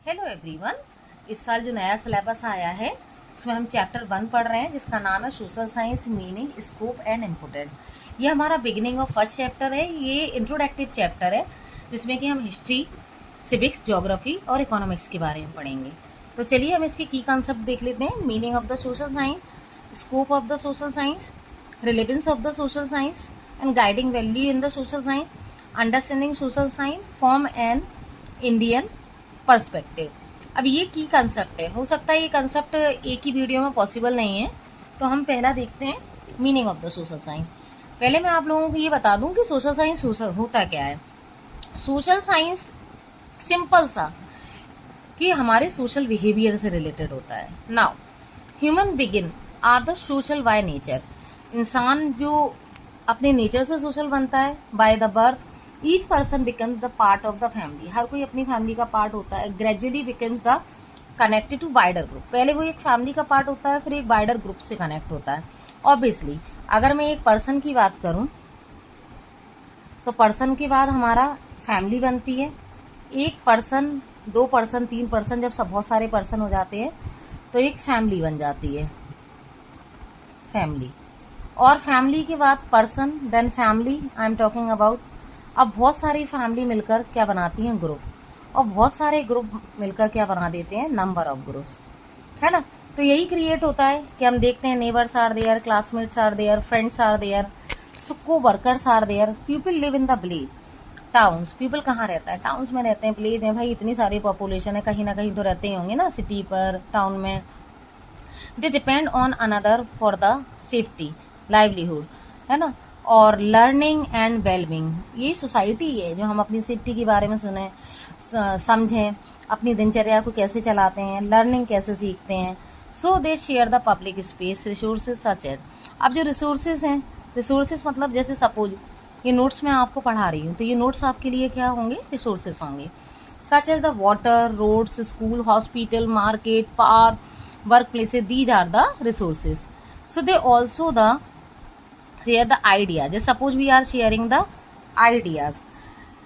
Hello everyone. इस साल जो नया सिलेबस आया है उसमें हम चैप्टर 1 पढ़ रहे हैं जिसका नाम है social science meaning scope and important. ये हमारा बिगिनिंग ऑफ फर्स्ट चैप्टर है। ये इंट्रोडक्टिव चैप्टर है जिसमें कि हम हिस्ट्री, सिविक्स, ज्योग्राफी और इकोनॉमिक्स के बारे में पढ़ेंगे। तो चलिए हम इसके की कॉन्सेप्ट देख लेते हैं। Meaning of the social science, scope of the social science, relevance of the social science and guiding value in the social science, understanding social science from an Indian perspective. अब ये की कंसेप्ट है। हो सकता है ये कंसेप्ट एक ही video में पॉसिबल नहीं है, तो हम पहला देखते हैं meaning of the social science. पहले मैं आप लोगों को ये बता दूं कि सोशल साइंस होता क्या है। सोशल साइंस सिंपल सा कि हमारे सोशल बिहेवियर से रिलेटेड होता है। Now human beings are the social by nature. इंसान जो अपने नेचर से सोशल बनता है by the birth. Each person becomes the part of the family. हर कोई अपनी फैमिली का पार्ट होता है। Gradually becomes the connected to wider group. पहले वो एक फैमिली का पार्ट होता है, फिर एक वाइडर ग्रुप से कनेक्ट होता है। ऑब्वियसली अगर मैं एक पर्सन की बात करूं तो पर्सन के बाद हमारा फैमिली बनती है। एक पर्सन, 2 पर्सन, 3 पर्सन, जब सब बहुत सारे पर्सन हो जाते हैं तो एक फैमिली बन जाती है, फैमिली। और फैमिली के बाद person, then family I am talking about. अब बहुत सारी फैमिली मिलकर क्या बनाती हैं, ग्रुप। और बहुत सारे ग्रुप मिलकर क्या बना देते हैं, नंबर ऑफ ग्रुप्स, है ना। तो यही क्रिएट होता है कि हम देखते हैं neighbours are there, classmates are there, friends are there, co workers are there, people live in the village. Towns, people कहाँ रहता है, टाउन्स में रहते हैं। विलेज है भाई, इतनी सारी पॉपुलेशन है, कहीं ना कहीं तो रहते ही होंगे ना, सिटी पर, टाउन में। They depend on another for the safety, livelihood, है ना, और लर्निंग एंड वेलबिंग। ये सोसाइटी है जो हम अपनी सेफ्टी के बारे में सुने, समझें, अपनी दिनचर्या को कैसे चलाते हैं, लर्निंग कैसे सीखते हैं। So they share the public space resources such as. अब जो रिसोर्सेज हैं, रिसोर्सेज मतलब जैसे सपोज ये नोट्स मैं आपको पढ़ा रही हूँ तो ये नोट्स आपके लिए क्या होंगे, रिसोर्सेज होंगे। Such as the water, roads, school, hospital, market, park, work places, these are the resources. So they also the share the idea. Just suppose we are sharing the ideas,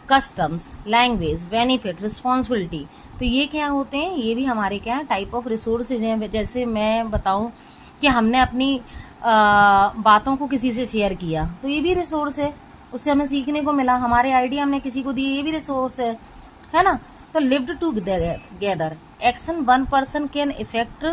customs, language, benefit, responsibility. तो ये क्या होते हैं, ये भी हमारे क्या है, टाइप ऑफ रिसोर्सेज हैं। जैसे मैं बताऊं कि हमने अपनी बातों को किसी से शेयर किया तो ये भी रिसोर्स है, उससे हमें सीखने को मिला। हमारे आइडिया हमने किसी को दिए, ये भी रिसोर्स है ना। तो lived together action, one person can effect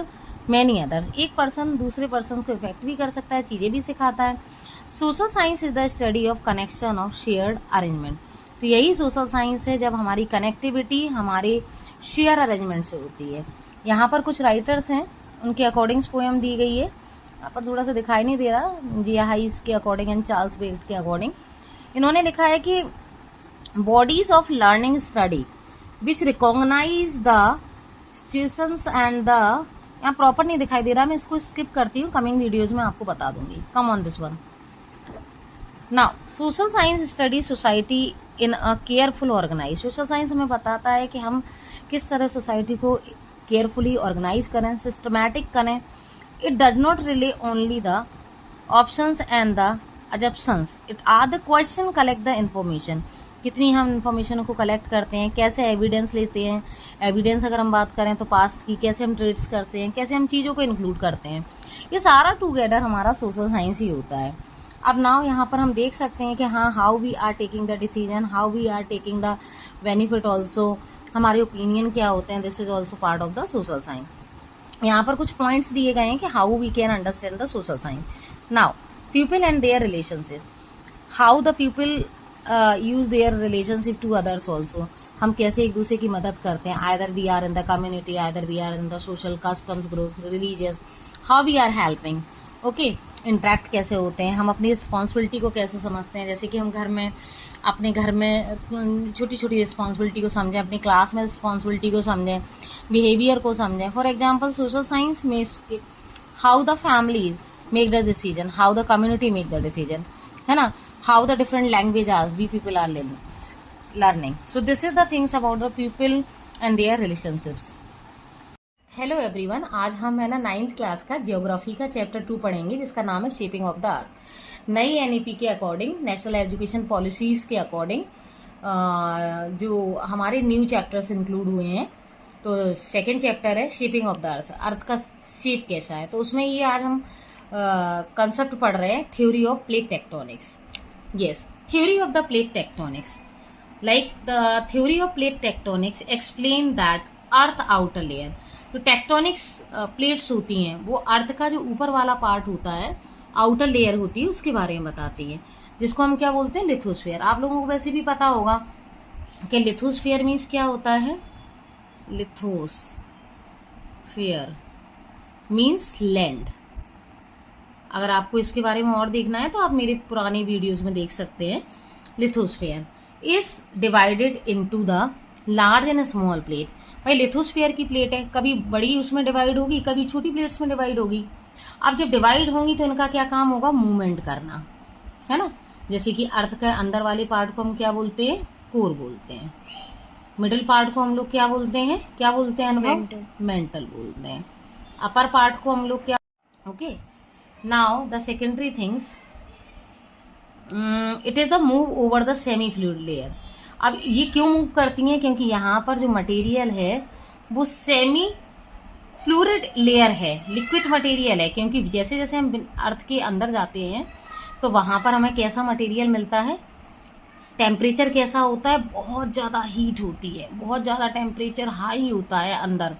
many others. एक पर्सन दूसरे पर्सन को इफेक्ट भी कर सकता है, चीजें भी सिखाता है। Social science is the study of connection of shared arrangement. तो यही सोशल साइंस है जब हमारी कनेक्टिविटी हमारे शेयर अरेंजमेंट से होती है। यहाँ पर कुछ राइटर्स हैं, उनके अकॉर्डिंग पोएम दी गई है। यहाँ पर थोड़ा सा दिखाई नहीं दे रहा, जिया हाइस के अकॉर्डिंग एंड चार्ल्स बेट के अकॉर्डिंग इन्होंने लिखा है कि bodies of learning study which recognise the situations and the, यहाँ प्रॉपर नहीं दिखाई दे रहा, मैं इसको स्किप करती हूँ, कमिंग वीडियोज में आपको बता दूंगी। Come on this one. Now social science study society in a careful organise. Social science हमें बताता है कि हम किस तरह सोसाइटी को केयरफुली ऑर्गेनाइज करें, सिस्टमैटिक करें। It does not rely only the options and the assumptions, it are the question collect the information. कितनी हम इंफॉर्मेशन को कलेक्ट करते हैं, कैसे एविडेंस लेते हैं। एविडेंस अगर हम बात करें तो पास्ट की, कैसे हम ट्रेड्स करते हैं, कैसे हम चीज़ों को इंक्लूड करते हैं। ये सारा टुगेदर हमारा सोशल साइंस ही होता है। अब नाउ यहाँ पर हम देख सकते हैं कि हाँ, how we are taking the decision, how we are taking the benefit also, हमारे ओपिनियन क्या होते हैं, this is also part of the social science. यहाँ पर कुछ पॉइंट्स दिए गए हैं कि how we can understand the social science. Now people and their relationship, how the people use their relationship to others also. हम कैसे एक दूसरे की मदद करते हैं, either we are in the community, either we are in the social customs group, religious, how we are helping, okay. Interact कैसे होते हैं, हम अपनी रिस्पॉन्सिबिलिटी को कैसे समझते हैं। जैसे कि हम घर में, अपने घर में छोटी छोटी रिस्पॉन्सिबिलिटी को समझें, अपनी क्लास में रिस्पॉन्सिबिलिटी को समझें, बिहेवियर को समझें। फॉर एग्जाम्पल सोशल साइंस में how the family make the decision, how the community make the decision, है ना, how the different language are we people are learning. So this is the things about the people and their relationships. Hello everyone, आज हम है ना 9th class का geography का chapter 2 पढ़ेंगे जिसका नाम है शेपिंग ऑफ द अर्थ। नई एनईपी के अकॉर्डिंग, नेशनल एजुकेशन पॉलिसीज के अकॉर्डिंग जो हमारे न्यू चैप्टर्स इंक्लूड हुए हैं तो सेकंड चैप्टर है शेपिंग ऑफ द अर्थ, अर्थ का शेप कैसा है। तो उसमें ये आज हम कंसेप्ट पढ़ रहे हैं theory of plate tectonics. Yes, theory of the plate tectonics, like the theory of plate tectonics explain that earth outer layer, जो टेक्टोनिक्स प्लेट्स होती हैं वो अर्थ का जो ऊपर वाला पार्ट होता है, आउटर लेयर होती है, उसके बारे में बताती है, जिसको हम क्या बोलते हैं, लिथोस्फीयर। आप लोगों को वैसे भी पता होगा कि लिथोस्फीयर मीन्स क्या होता है, लिथोस्फीयर मीन्स लैंड। अगर आपको इसके बारे में और देखना है तो आप मेरे पुराने वीडियोस में देख सकते हैं। Lithosphere is divided into the large and small plate. भाई लिथोस्फीयर की प्लेट है, कभी बड़ी उसमें डिवाइड होगी, कभी छोटी प्लेट्स में डिवाइड होगी। अब जब डिवाइड होंगी तो इनका क्या काम होगा, मूवमेंट करना, है ना। जैसे कि अर्थ के अंदर वाले पार्ट को हम क्या बोलते हैं, कोर बोलते हैं। मिडिल पार्ट को हम लोग क्या बोलते हैं, अनुभव, मेंटल बोलते हैं। अपर पार्ट को हम लोग क्या, okay. Now the secondary things, it is the move over the semi fluid layer. अब ये क्यों मूव करती हैं, क्योंकि यहाँ पर जो मटेरियल है वो सेमी फ्लूइड लेयर है, लिक्विड मटेरियल है। क्योंकि जैसे जैसे हम अर्थ के अंदर जाते हैं तो वहां पर हमें कैसा मटेरियल मिलता है, टेम्परेचर कैसा होता है, बहुत ज़्यादा हीट होती है, बहुत ज़्यादा टेम्परेचर हाई होता है अंदर।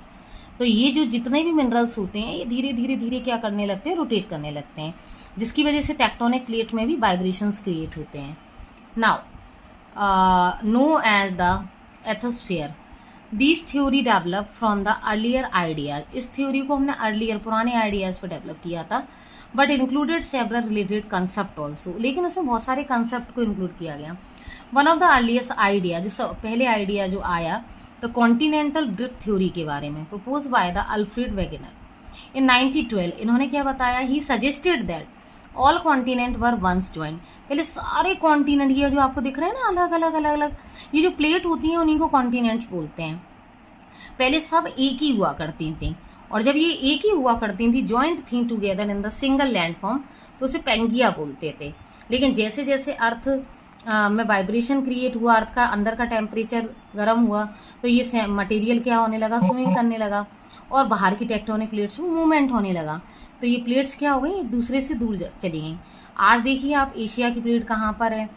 तो ये जो जितने भी मिनरल्स होते हैं ये धीरे धीरे धीरे क्या करने लगते हैं, रोटेट करने लगते हैं, जिसकी वजह से टेक्टोनिक प्लेट में भी वाइब्रेशंस क्रिएट होते हैं। Now no as the lithosphere, this theory develop from the earlier ideas. इस थ्योरी को हमने अर्लियर पुराने आइडियाज पर डेवलप किया था, but included several related concept also, लेकिन उसमें बहुत सारे कंसेप्ट को इंक्लूड किया गया। One of the earliest idea, जो पहले आइडिया जो आया, द कॉन्टिनेंटल ड्रिफ्ट थ्योरी के बारे में, propose by the Alfred Wegener in 1912। इन्होंने क्या बताया, he suggested that all continent were once joint. पहले सारे कॉन्टिनेंट, ये जो आपको दिख रहे हैं ना अलग अलग अलग अलग ये जो प्लेट होती है उन्हीं को कॉन्टिनेंट बोलते हैं। पहले सब एक ही हुआ करती थी, और जब ये एक ही हुआ करती थी, ज्वाइंट थी together in the single land form, तो उसे पेंगिया बोलते थे। लेकिन जैसे जैसे अर्थ में वाइब्रेशन क्रिएट हुआ, अर्थ का अंदर का टेम्परेचर गर्म हुआ, तो ये मटेरियल क्या होने लगा, स्विंग करने लगा, और बाहर की टेक्टोनिक प्लेट्स में मूवमेंट होने लगा। तो ये प्लेट्स क्या हो गई, एक दूसरे से दूर चली गई। आज देखिए आप, एशिया की प्लेट कहाँ पर है,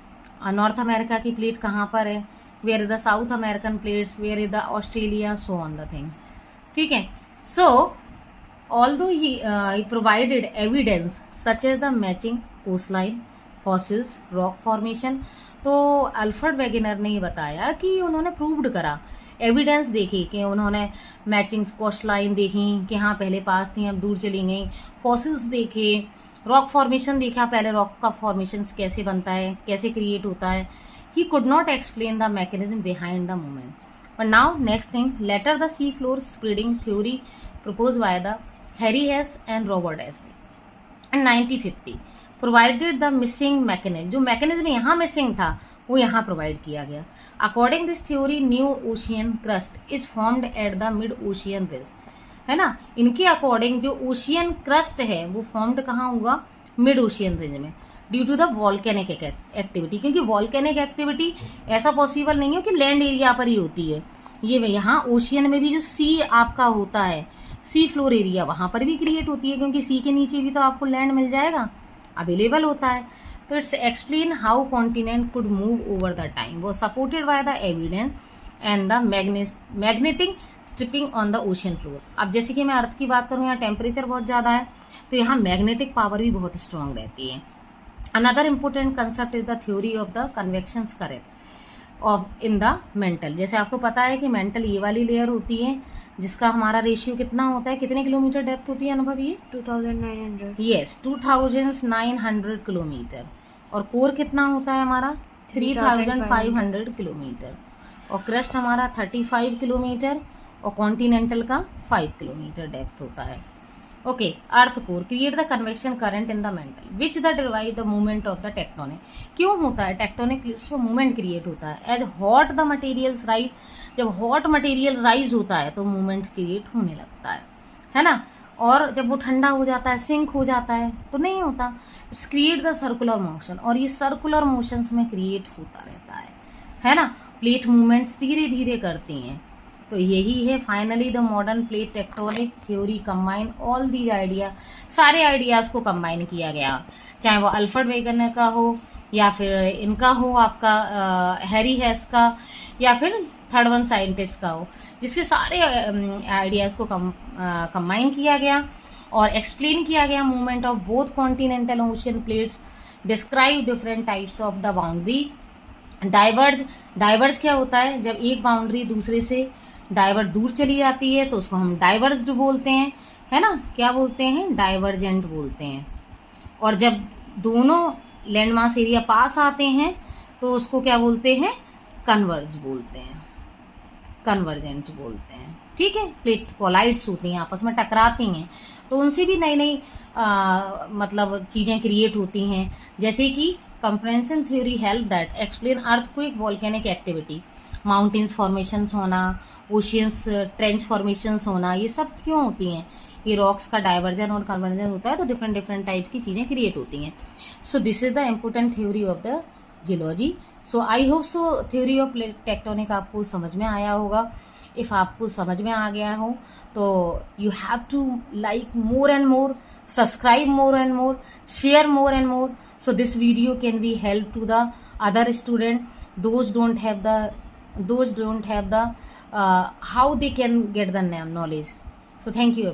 नॉर्थ अमेरिका की प्लेट कहाँ पर है, where is the South American plates, where is the Australia, so on the thing, ठीक है। So although he provided evidence such as the matching coastline, fossils, rock formation. तो अल्फ्रेड वेगनर ने ये बताया कि उन्होंने प्रूव्ड करा, एविडेंस देखी, कि उन्होंने मैचिंग कोस्टलाइन देखी कि हाँ पहले पास थी अब दूर चली गई, फॉसिल्स देखे, रॉक फॉर्मेशन देखा, पहले रॉक का फॉर्मेशन कैसे बनता है, कैसे क्रिएट होता है। He could not explain the mechanism behind the movement. But now next thing, later the sea floor spreading theory propose by the Harry Hess and Robert Hess in 1950 provided the missing mechanism. जो mechanism यहाँ missing था वो यहाँ provide किया गया। According this theory new ocean crust is formed at the mid ocean ridge, है ना। इनके अकॉर्डिंग जो ओशियन क्रस्ट है वो फॉर्म्ड कहाँ हुआ, मिड ओशियन रेंज में, due to the volcanic activity. क्योंकि वॉल्केनिक एक्टिविटी ऐसा पॉसिबल नहीं है कि लैंड एरिया पर ही होती है, ये यहाँ ओशियन में भी जो सी आपका होता है, सी फ्लोर एरिया, वहां पर भी क्रिएट होती है, क्योंकि सी के नीचे भी तो आपको लैंड मिल जाएगा, अवेलेबल होता है। तो it's explain how continent could move over the time, वो supported by the evidence and the magnetic striping on the ocean floor. अब जैसे कि मैं अर्थ की बात करूँ, यहाँ टेम्परेचर बहुत ज़्यादा है, तो यहाँ मैग्नेटिक पावर भी बहुत स्ट्रांग रहती है। Another important concept is the theory of the convection current of in the mental. जैसे आपको पता है कि मेंटल ये वाली लेयर होती है जिसका हमारा रेशियो कितना होता है, कितने किलोमीटर डेप्थ होती है अनुभव, ये 2900, यस 2900 किलोमीटर, और कोर कितना होता है हमारा 3500 किलोमीटर, और क्रस्ट हमारा 35 किलोमीटर, और कॉन्टिनेंटल का 5 किलोमीटर डेप्थ होता है। Okay, earth core create the convection current in the mantle which the drive the movement of the tectonic. क्यों होता है, टेक्टोनिक प्लेट्स में मूवमेंट क्रिएट होता है as hot the materials rise. जब हॉट मटेरियल राइज होता है तो मूवमेंट क्रिएट होने लगता है ना। और जब वो ठंडा हो जाता है, सिंक हो जाता है, तो नहीं होता। It's create the circular motion, और ये सर्कुलर मोशंस में क्रिएट होता रहता है ना। प्लेट मूवमेंट्स धीरे धीरे करती हैं, तो यही है finally the modern plate tectonic theory combine all the idea, सारे आइडियाज को कंबाइन किया गया, चाहे वो अल्फ्रेड वेगनर का हो या फिर इनका हो आपका हैरी हेस का या फिर थर्ड वन साइंटिस्ट का हो, जिसके सारे आइडियाज को कंबाइन किया गया और एक्सप्लेन किया गया movement of both continental ocean plates, describe different types of the boundary. Diverge क्या होता है, जब एक बाउंड्री दूसरे से डाइवर्ट दूर चली जाती है तो उसको हम डाइवर्ज्ड बोलते हैं, है ना, क्या बोलते हैं, डाइवर्जेंट बोलते हैं। और जब दोनों लैंडमास एरिया पास आते हैं तो उसको क्या बोलते हैं, कन्वर्ज बोलते हैं, कन्वर्जेंट बोलते हैं। ठीक है, प्लेट कोलाइड्स होती हैं, आपस में टकराती हैं, तो उनसे भी नई नई मतलब चीजें क्रिएट होती हैं, जैसे कि compression theory help that explain earthquake, volcanic activity, mountains formations होना, ओशियंस ट्रेंच फॉर्मेशंस होना, ये सब क्यों होती हैं, ये रॉक्स का डाइवर्जन और कन्वर्जन होता है तो डिफरेंट डिफरेंट टाइप की चीजें क्रिएट होती हैं। सो this is the important theory of the geology. So I hope so theory of plate tectonic आपको समझ में आया होगा। इफ आपको समझ में आ गया हो तो you have to like more and more, subscribe more and more, share more and more, so this video can be help to the other student, those don't have the how they can get the knowledge. So thank you.